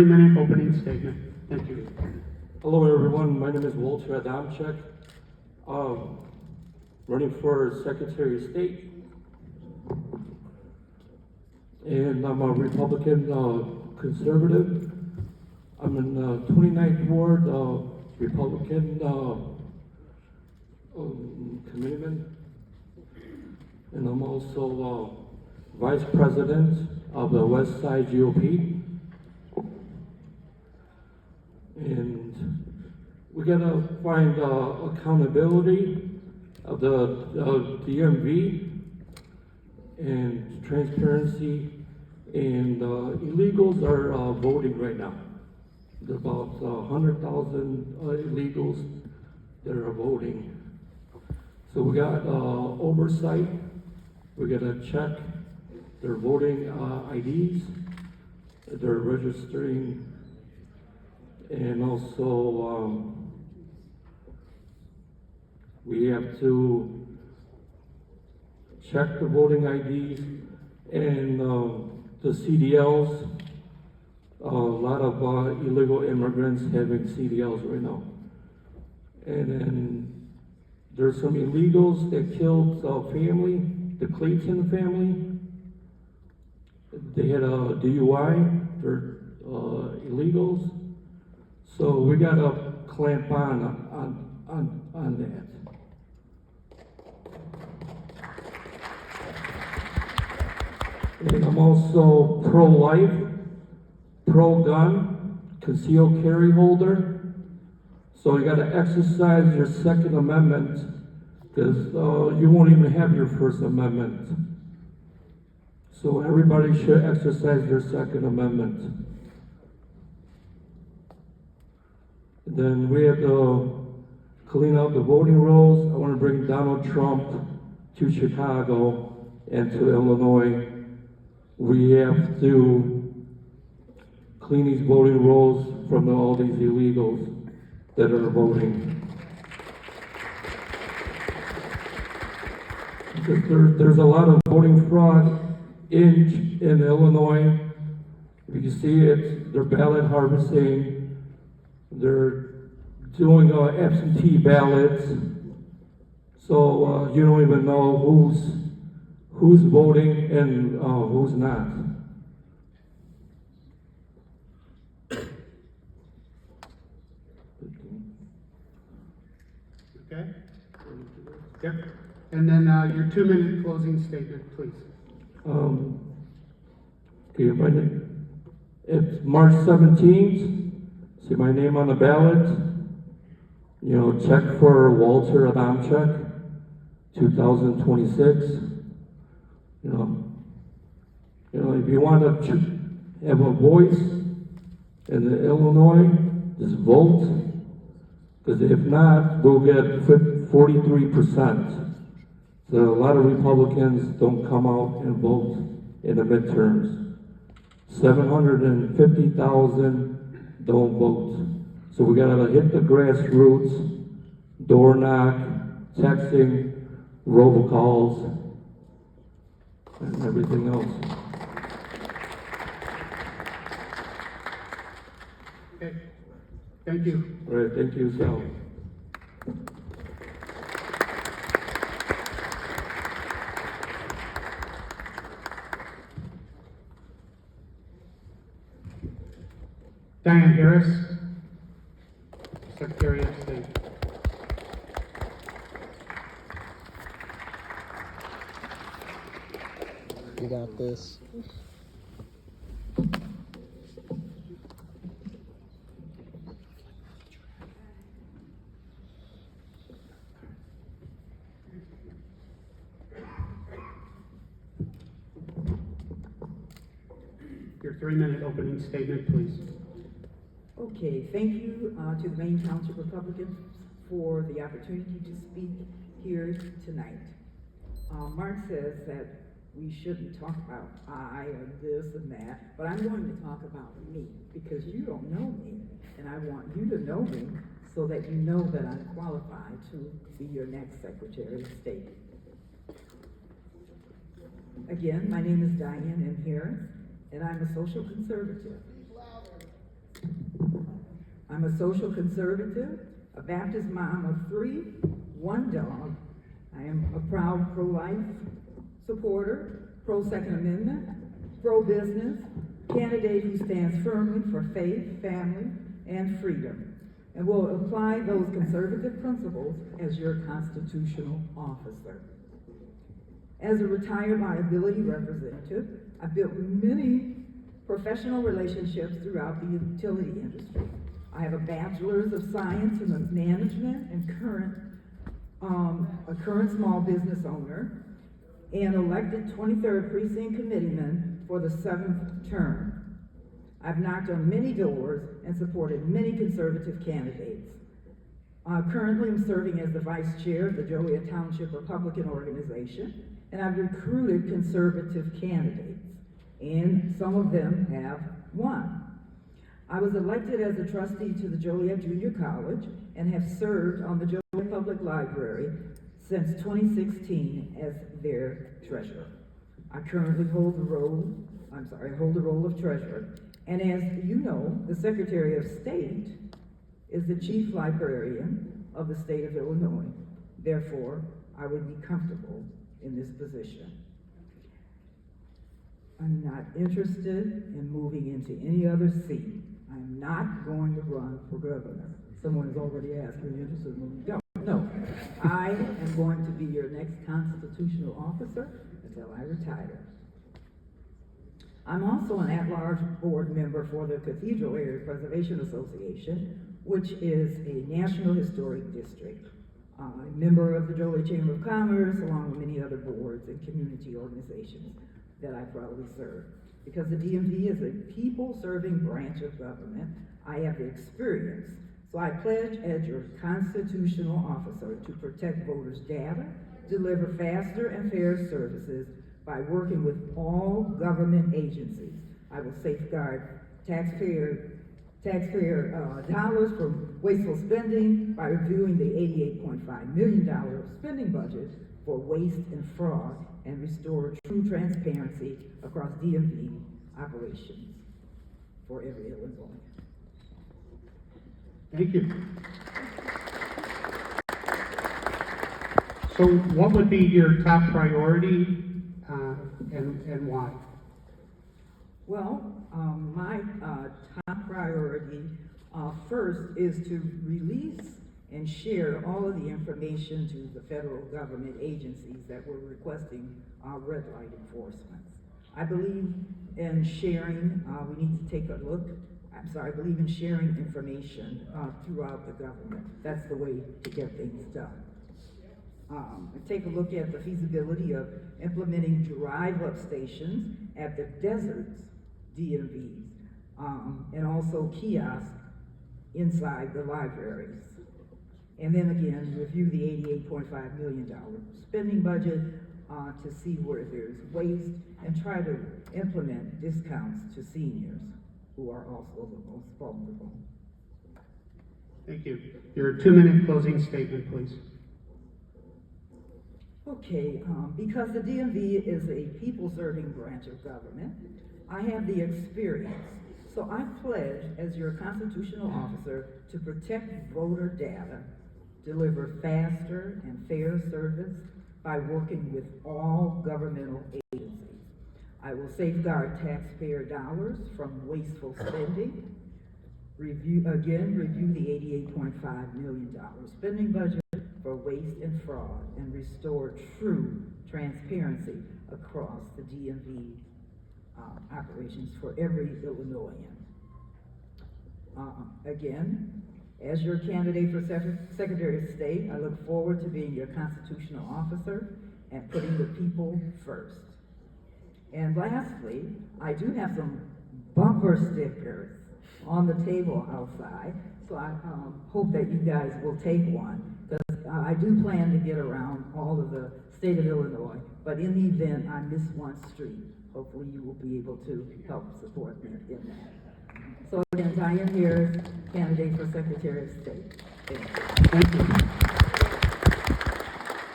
3-minute opening statement. Thank you. Hello everyone, my name is Walter Adamczyk. Running for Secretary of State. And I'm a Republican conservative. I'm in the 29th Ward Republican committeeman. And I'm also Vice President of the West Side GOP. And we gotta find accountability of the DMV and transparency, and illegals are voting right now. There are about 100,000 illegals that are voting. So we got oversight. We gotta check their voting IDs, their registering, and also we have to check the voting IDs and the CDLs. A lot of illegal immigrants having CDLs right now. And then there's some illegals that killed family, the Clayton family. They had a DUI, they're illegals. So we gotta clamp on that. And I'm also pro-life, pro-gun, concealed carry holder. So you gotta exercise your Second Amendment, because you won't even have your First Amendment. So everybody should exercise their Second Amendment. Then we have to clean up the voting rolls. I want to bring Donald Trump to Chicago and to Illinois. We have to clean these voting rolls from all these illegals that are voting. Because there's a lot of voting fraud in Illinois. You can see it, they're ballot harvesting. They're doing absentee ballots, so you don't even know who's voting and who's not. Okay? Yep. And then your 2-minute closing statement, please. Okay, it's March 17th. See my name on the ballot. You know, check for Walter Adamczyk, 2026. You know, if you want to have a voice in Illinois, just vote. Because if not, we'll get 43%. So a lot of Republicans don't come out and vote in the midterms. 750,000 don't vote. So we gotta hit the grassroots, door knock, texting, robocalls, and everything else. Okay. Thank you. All right, thank you, Sal. Diane Harris, Secretary of State. You got this. Your 3-minute opening statement, please. Okay, thank you to the Maine Township Republicans for the opportunity to speak here tonight. Mark says that we shouldn't talk about I or this and that, but I'm going to talk about me because you don't know me, and I want you to know me so that you know that I'm qualified to be your next Secretary of State. Again, my name is Diane M. Harris, and I'm a social conservative. I'm a social conservative, a Baptist mom of 3, 1 dog. I am a proud pro-life supporter, pro-Second Amendment, pro-business, candidate who stands firmly for faith, family, and freedom, and will apply those conservative principles as your constitutional officer. As a retired liability representative, I've built many professional relationships throughout the utility industry. I have a bachelor's of science in management and a current small business owner, and elected 23rd Precinct Committeeman for the 7th term. I've knocked on many doors and supported many conservative candidates. Currently, I'm serving as the vice chair of the Joliet Township Republican Organization, and I've recruited conservative candidates, and some of them have won. I was elected as a trustee to the Joliet Junior College and have served on the Joliet Public Library since 2016 as their treasurer. I currently hold the role of treasurer. And as you know, the Secretary of State is the chief librarian of the state of Illinois. Therefore, I would be comfortable in this position. I'm not interested in moving into any other seat. I'm not going to run for governor. Someone has already asked, are you interested in moving? No. I am going to be your next constitutional officer until I retire. I'm also an at-large board member for the Cathedral Area Preservation Association, which is a National Historic District. I'm a member of the Joliet Chamber of Commerce, along with many other boards and community organizations that I proudly serve. Because the DMV is a people-serving branch of government, I have the experience. So I pledge as your constitutional officer to protect voters' data, deliver faster and fairer services by working with all government agencies. I will safeguard taxpayer dollars from wasteful spending by reviewing the $88.5 million spending budget for waste and fraud, and restore true transparency across DMV operations for every Illinois. Thank you. So what would be your top priority and why? Well, my top priority first is to release and share all of the information to the federal government agencies that were requesting red light enforcement. I believe in sharing, we need to take a look, I believe in sharing information throughout the government. That's the way to get things done. Take a look at the feasibility of implementing drive-up stations at the deserts DMVs, and also kiosks inside the libraries. And then again, review the $88.5 million spending budget to see where there's waste, and try to implement discounts to seniors who are also the most vulnerable. Thank you. Your 2-minute closing statement, please. Okay, because the DMV is a people-serving branch of government, I have the experience. So I pledge as your constitutional officer to protect voter data, deliver faster and fair service by working with all governmental agencies. I will safeguard taxpayer dollars from wasteful spending, review the $88.5 million spending budget for waste and fraud, and restore true transparency across the DMV operations for every Illinoisan. Again, as your candidate for Secretary of State, I look forward to being your constitutional officer and putting the people first. And lastly, I do have some bumper stickers on the table outside, so I hope that you guys will take one, because I do plan to get around all of the state of Illinois, but in the event I miss one street, hopefully you will be able to help support me in that. So again, Diane Harris, candidate for Secretary of State. Thank you. Thank you.